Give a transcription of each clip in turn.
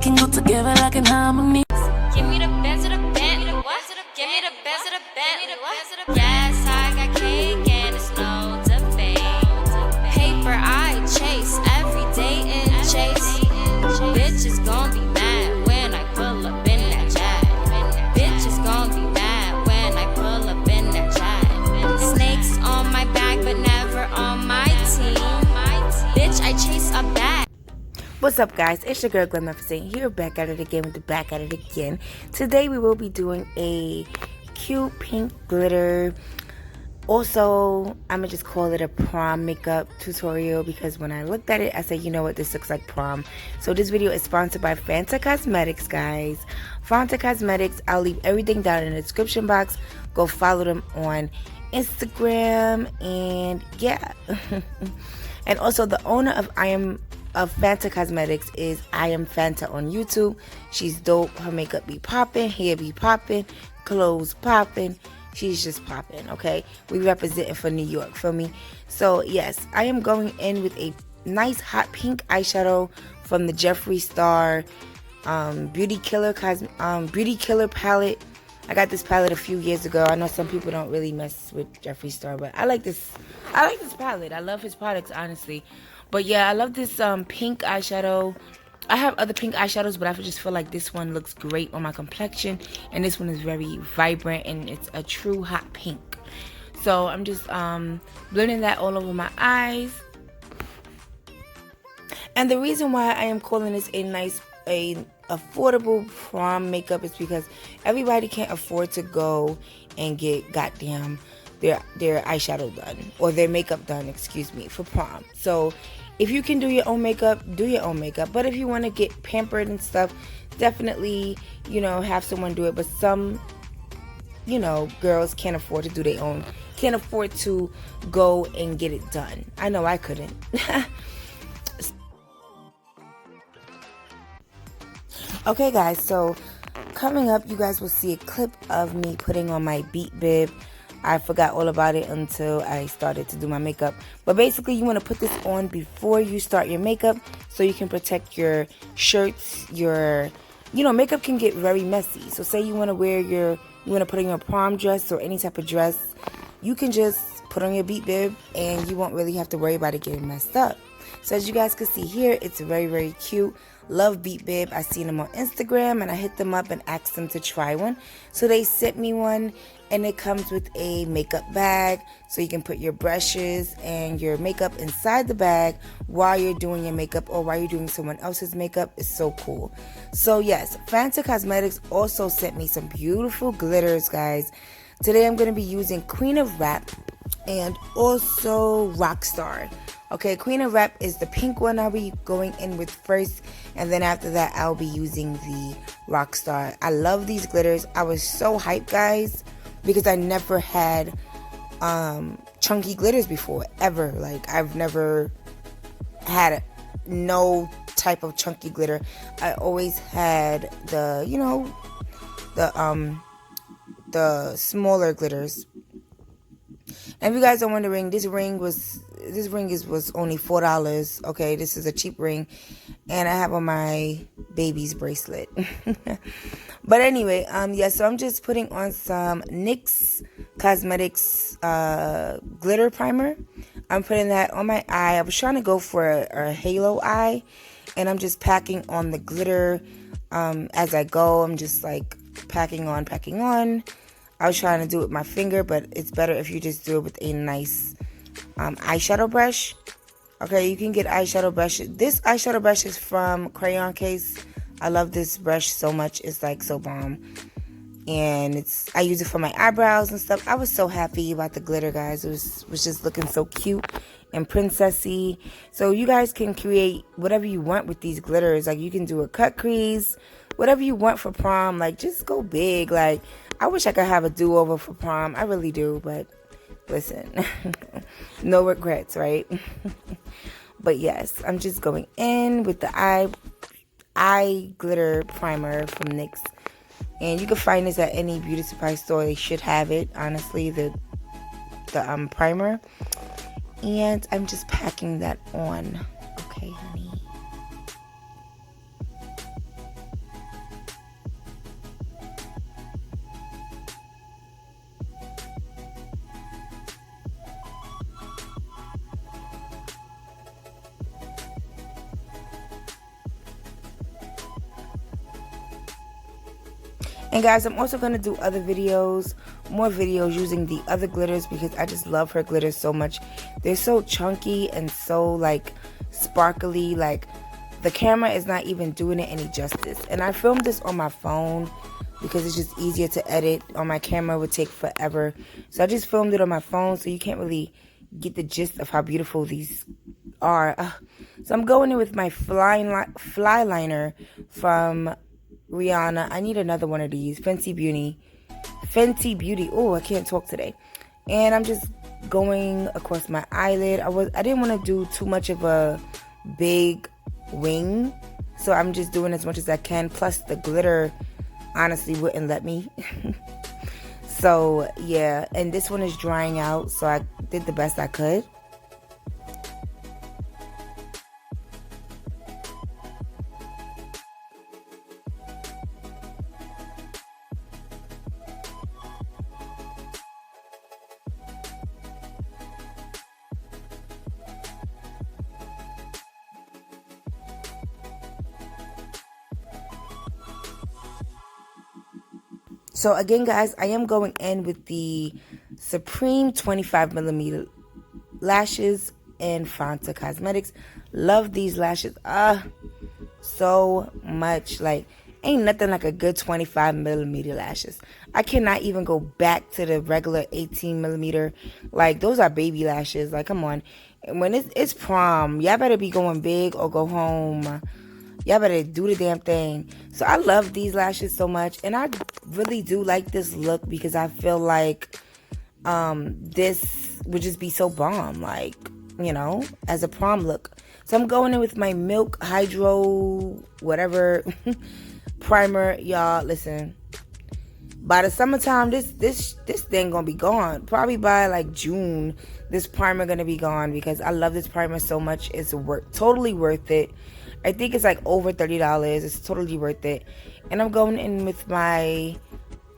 can go together like an harmony. Give me the best of the Bentley, what? Give me the best of the Bentley, what? Yes, I got cake and it's no debate. Paper I chase every day in chase. Bitches gon' be mad when I pull up in that jag. Bitches gon' be mad when I pull up in that jag. Snakes on my back but never on my team. Bitch, I chase a bag. What's up, guys? It's your girl GlamNefercent here, back at it again with the back at it again. Today we will be doing a cute pink glitter. Also, I'm gonna just call it a prom makeup tutorial because when I looked at it, I said, you know what, this looks like prom. So this video is sponsored by Fanta Cosmetics, guys. Fanta Cosmetics, I'll leave everything down in the description box. Go follow them on Instagram, and yeah. And also the owner of Fanta Cosmetics is I Am Fanta on YouTube. She's dope. Her makeup be popping, hair be popping, clothes popping. She's just popping, okay? We representing for New York, feel me? So yes, I am going in with a nice hot pink eyeshadow from the Jeffree Star Beauty Killer palette. I got this palette a few years ago. I know some people don't really mess with Jeffree Star, but I like this palette. I love his products, honestly. But yeah, I love this pink eyeshadow. I have other pink eyeshadows, but I just feel like this one looks great on my complexion. And this one is very vibrant, and it's a true hot pink. So I'm just blending that all over my eyes. And the reason why I am calling this a affordable prom makeup is because everybody can't afford to go and get goddamn their eyeshadow done, or their makeup done, excuse me, for prom. So if you can do your own makeup, do your own makeup. But if you want to get pampered and stuff, definitely, you know, have someone do it. But some, you know, girls can't afford to do their own, can't afford to go and get it done. I know I couldn't. Okay, guys, so coming up, you guys will see a clip of me putting on my beat bib. I forgot all about it until I started to do my makeup. But basically, you want to put this on before you start your makeup so you can protect your shirts, you know, makeup can get very messy. So say you want to you want to put on your prom dress or any type of dress, you can just put on your beat bib and you won't really have to worry about it getting messed up. So as you guys can see here, it's very, very cute. Love beat bib. I seen them on Instagram and I hit them up and asked them to try one. So they sent me one, and it comes with a makeup bag, so you can put your brushes and your makeup inside the bag while you're doing your makeup or while you're doing someone else's makeup. It's so cool. So yes, Fanta Cosmetics also sent me some beautiful glitters, guys. Today I'm going to be using Queen of Rap and also Rockstar. Okay, Queen of Rap is the pink one I'll be going in with first, and then after that I'll be using the Rockstar. I love these glitters. I was so hyped, guys, because I never had chunky glitters before, ever. Like, I've never had no type of chunky glitter. I always had the, you know, the smaller glitters. And if you guys are wondering, this ring was only $4. Okay, this is a cheap ring, and I have on my baby's bracelet. But anyway, yeah, so I'm just putting on some NYX Cosmetics glitter primer. I'm putting that on my eye. I was trying to go for a halo eye, and I'm just packing on the glitter as I go. I'm just like packing on. I was trying to do it with my finger, but it's better if you just do it with a nice eyeshadow brush. Okay, you can get eyeshadow brush. This eyeshadow brush is from Crayon Case. I love this brush so much. It's like so bomb. And I use it for my eyebrows and stuff. I was so happy about the glitter, guys. It was just looking so cute and princessy. So you guys can create whatever you want with these glitters. Like, you can do a cut crease, whatever you want for prom. Like, just go big. Like, I wish I could have a do-over for prom. I really do, but listen, no regrets, right? But yes, I'm just going in with the eye glitter primer from NYX. And you can find this at any beauty supply store. They should have it, honestly, the primer. And I'm just packing that on. Okay, honey. And guys, I'm also going to do other videos, more videos using the other glitters because I just love her glitters so much. They're so chunky and so like sparkly, like the camera is not even doing it any justice. And I filmed this on my phone because it's just easier to edit. On my camera it would take forever. So I just filmed it on my phone, so you can't really get the gist of how beautiful these are. So I'm going in with my fly liner from Rihanna. I need another one of these. Fenty Beauty. Oh, I can't talk today. And I'm just going across my eyelid. I didn't want to do too much of a big wing, so I'm just doing as much as I can. Plus the glitter honestly wouldn't let me. So yeah, and this one is drying out, so I did the best I could. So again, guys, I am going in with the Supreme 25mm lashes in Fanta Cosmetics. Love these lashes so much. Like, ain't nothing like a good 25mm lashes. I cannot even go back to the regular 18mm. Like, those are baby lashes. Like, come on. When it's prom, y'all better be going big or go home. Y'all better do the damn thing. So I love these lashes so much. And I really do like this look because I feel like this would just be so bomb. Like, you know, as a prom look. So I'm going in with my Milk Hydro whatever primer. Y'all, listen. By the summertime, this thing gonna be gone. Probably by like June, this primer gonna be gone because I love this primer so much. It's totally worth it. I think it's like over $30. It's totally worth it. And I'm going in with my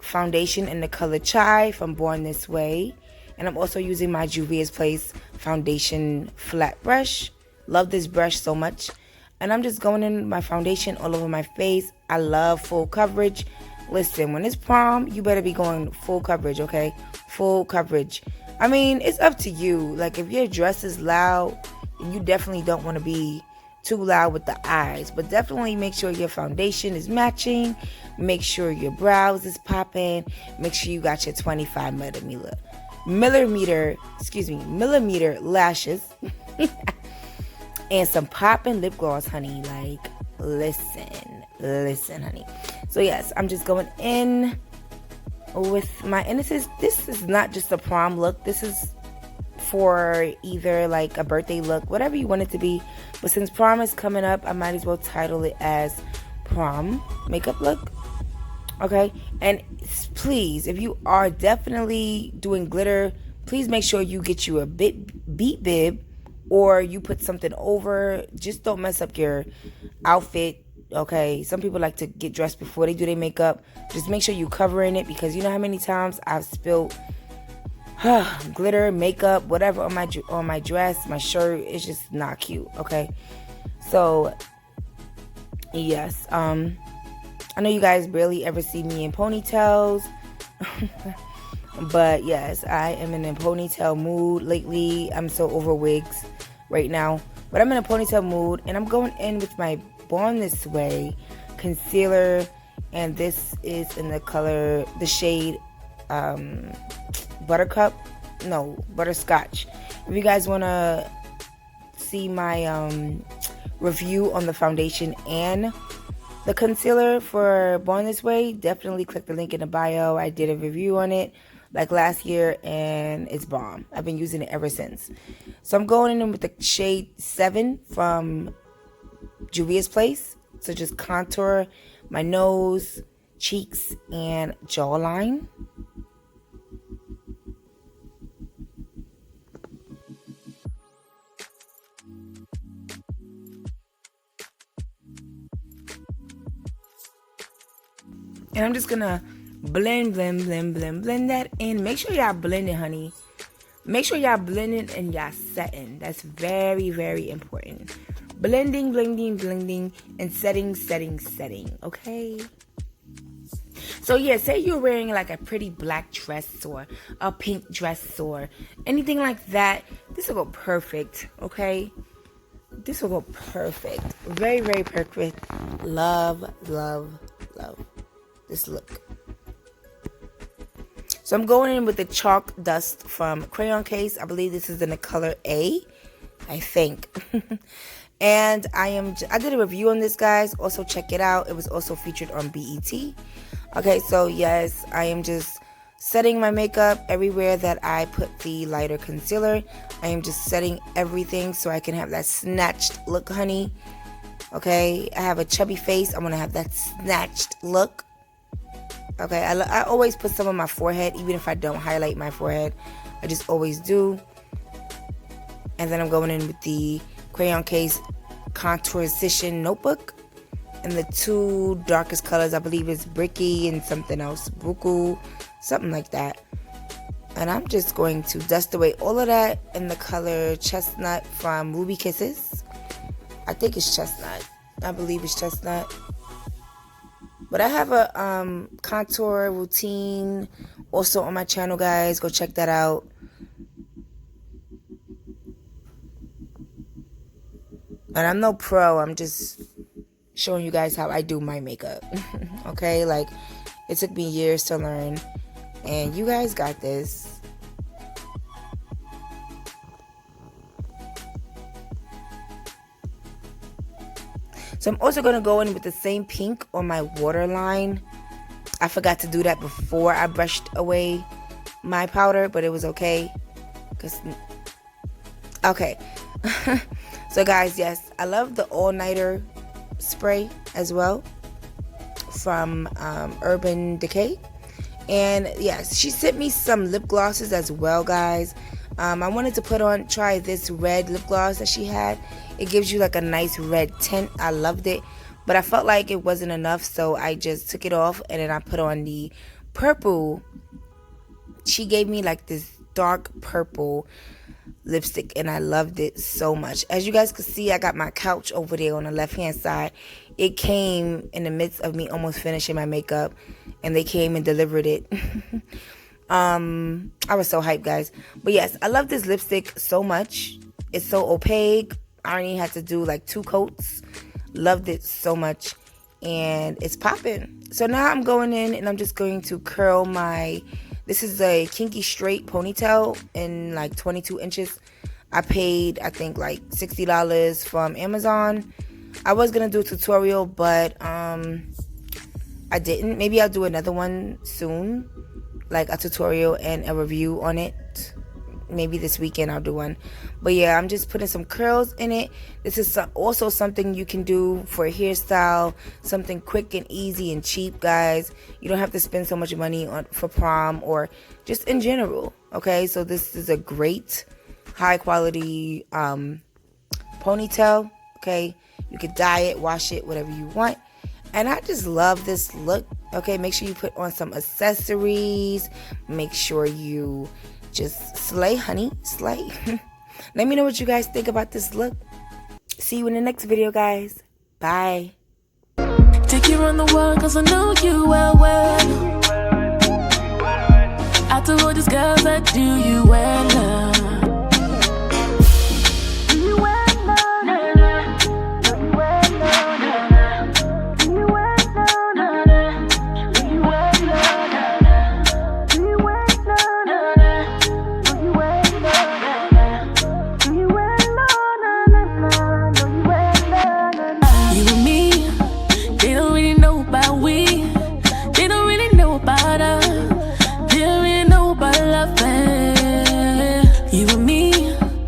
foundation in the color Chai from Born This Way. And I'm also using my Juvia's Place foundation flat brush. Love this brush so much. And I'm just going in with my foundation all over my face. I love full coverage. Listen, when it's prom, you better be going full coverage, okay? Full coverage. I mean, it's up to you. Like, if your dress is loud, you definitely don't want to be too loud with the eyes, but definitely make sure your foundation is matching. Make sure your brows is popping. Make sure you got your 25mm lashes and some popping lip gloss, honey. Like, listen, honey. So yes, I'm just going in with my, and this is not just a prom look. This is for either like a birthday look, whatever you want it to be. But since prom is coming up, I might as well title it as prom makeup look. Okay, and please, if you are definitely doing glitter, please make sure you get you a beat bib, or you put something over. Just don't mess up your outfit. Okay, some people like to get dressed before they do their makeup. Just make sure you covering it, because you know how many times I've spilled glitter, makeup, whatever on my dress, my shirt. It's just not cute. Okay, so yes, I know you guys barely ever see me in ponytails, but yes, I am in a ponytail mood lately. I'm so over wigs right now, but I'm in a ponytail mood, and I'm going in with my Born This Way concealer, and this is in the shade butterscotch. If you guys want to see my review on the foundation and the concealer for Born This Way, definitely click the link in the bio. I did a review on it like last year, and it's bomb. I've been using it ever since. So I'm going in with the shade 7 from Juvia's Place. So just contour my nose, cheeks, and jawline. And I'm just gonna blend that in. Make sure y'all blend it, honey. Make sure y'all blending and y'all setting. That's very, very important. Blending, and setting, okay? So yeah, say you're wearing like a pretty black dress or a pink dress or anything like that. This will go perfect, okay? This will go perfect. Very, very perfect. Love, love, love this look. So I'm going in with the chalk dust from Crayon Case. I believe this is in the color A, I think. And I did a review on this, guys. Also check it out. It was also featured on BET. Okay, so yes, I am just setting my makeup everywhere that I put the lighter concealer. I am just setting everything so I can have that snatched look, honey. Okay, I have a chubby face. I want to have that snatched look. Okay, I always put some on my forehead, even if I don't highlight my forehead. I just always do. And then I'm going in with the Crayon Case Contourization Notebook. And the two darkest colors, I believe, is Bricky and something else. Buku, something like that. And I'm just going to dust away all of that in the color Chestnut from Ruby Kisses. I think it's Chestnut. I believe it's Chestnut. But I have a contour routine also on my channel, guys. Go check that out. And I'm no pro. I'm just showing you guys how I do my makeup. Okay? Like, it took me years to learn. And you guys got this. So I'm also going to go in with the same pink on my waterline. I forgot to do that before I brushed away my powder, but it was okay. Okay. So guys, yes, I love the all-nighter spray as well from Urban Decay. And yes, she sent me some lip glosses as well, guys. I wanted to try this red lip gloss that she had. It gives you like a nice red tint. I loved it, but I felt like it wasn't enough, so I just took it off and then I put on the purple. She gave me like this dark purple lipstick and I loved it so much. As you guys can see, I got my couch over there on the left hand side. It came in the midst of me almost finishing my makeup and they came and delivered it. I was so hyped, guys. But yes, I love this lipstick so much. It's so opaque. I only had to do like 2 coats. Loved it so much. And it's popping. So now I'm going in and I'm just going to curl my... This is a kinky straight ponytail in like 22 inches. I paid, I think, like $60 from Amazon. I was going to do a tutorial, but I didn't. Maybe I'll do another one soon. Like a tutorial and a review on it. Maybe this weekend I'll do one. But yeah, I'm just putting some curls in it. This is also something you can do for a hairstyle. Something quick and easy and cheap, guys. You don't have to spend so much money for prom or just in general. Okay, so this is a great high quality ponytail. Okay, you could dye it, wash it, whatever you want. And I just love this look. Okay, make sure you put on some accessories. Make sure you just slay, honey, slay. Let me know what you guys think about this look. See you in the next video, guys. Bye. Take you around the world cause I know you well. Out to all these girls that do you well.